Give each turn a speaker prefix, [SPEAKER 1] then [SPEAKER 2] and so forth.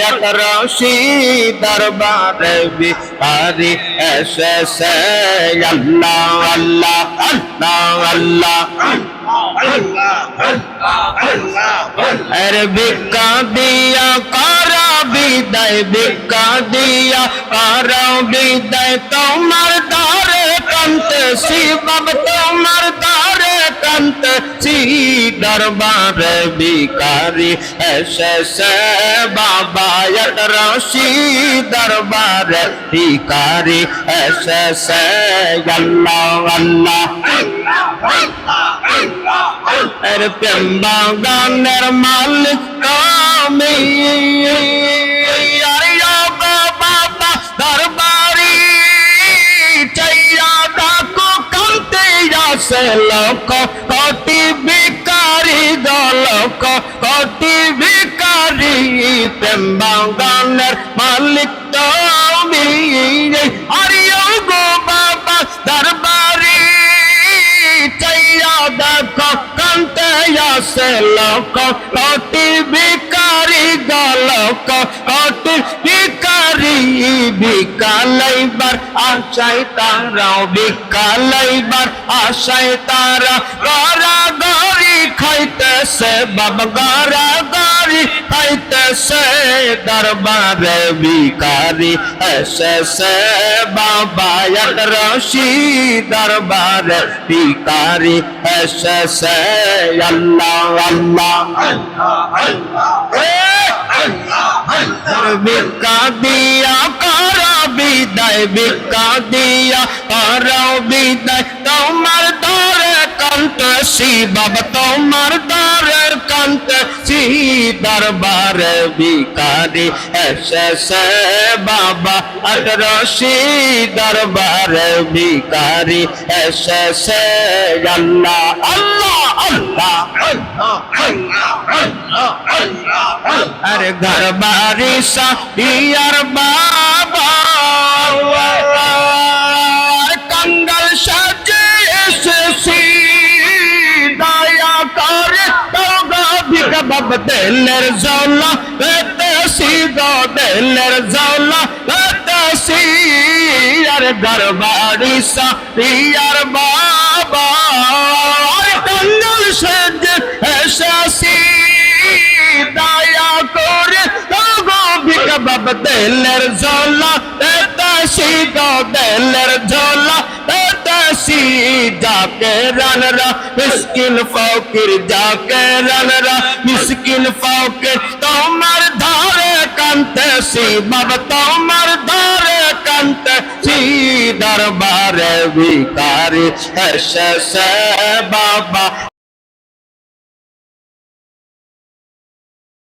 [SPEAKER 1] এক রশি দরবার ভিখারি এসেছে আল্লাহ আল্লাহ আল্লাহ আল্লাহ এর ভিক্ষা দিয়া করা বিদায় ভিক্ষা দিয়া করা বিদায় তোমার দ্বারে কাঁদতেছি বাবা তোমার দ্বারে কাঁদতেছি দরবারে ভিখারি এসেছে বাবা এক রশি দরবারে ভিখারি এসেছে আল্লাহ আল্লাহ এর প্রেম বাগানের মালিক আমি বাবা দরবারি চাইয়া ডাকো কান্তে আসে লোক কোটি ভিখারি লোক কোটি ভিখারি প্রেম বাগানের মালিক তুমি আরে গো বাবা দরবারি চাইয়া দেখো কান্তে আসে লোক কোটি ভিখারি লোক কোটি ভিখারি ভিক্ষা লইবার আশায় তারা ভিক্ষা লইবার আশায় তারা গড়াগড়ি খাইতেছে বাবা গড়াগড়ি খাইতেছে দরবারে ভিখারি এসেছে বাবা এক রশি দরবারে ভিখারি এসেছে আল্লাহ আল্লাহ ভিক্ষা দিয়া করা বিদায় ভিক্ষা দিয়া করা বিদায় তোমার দ্বারে কাঁদতেছি বাবা তোমার দ্বারে কাঁদতেছি দরবারে ভিখারি এসেছে বাবা এক রশি দরবারে ভিখারি এসেছে আল্লাহ আল্লাহ আল্লাহ আরে ঘর বাড়ি সাথিয়ার বাবা কঙ্গল সাজে এসেছি দয়া করে ভিক্ষা বাবা দিলের জ্বালা পেতেছি গো দিলের জ্বালা পেতেছি আরে ঘর বাড়ি সাথিয়ার বাবা কঙ্গল সাজে এসেছি দয়া করে ভিক্ষা বাবা দিলের জ্বালা পেতেছি গো দিলের জ্বালা পেতেছি যাকে রানরা মিসকিন ফকির যাকে রানরা মিসকিন ফকির তোমার ধারে কাঁদতেছি বাবা তোমার ধারে কাঁদতেছি দরবারে ভিখারি এসেছে বাবা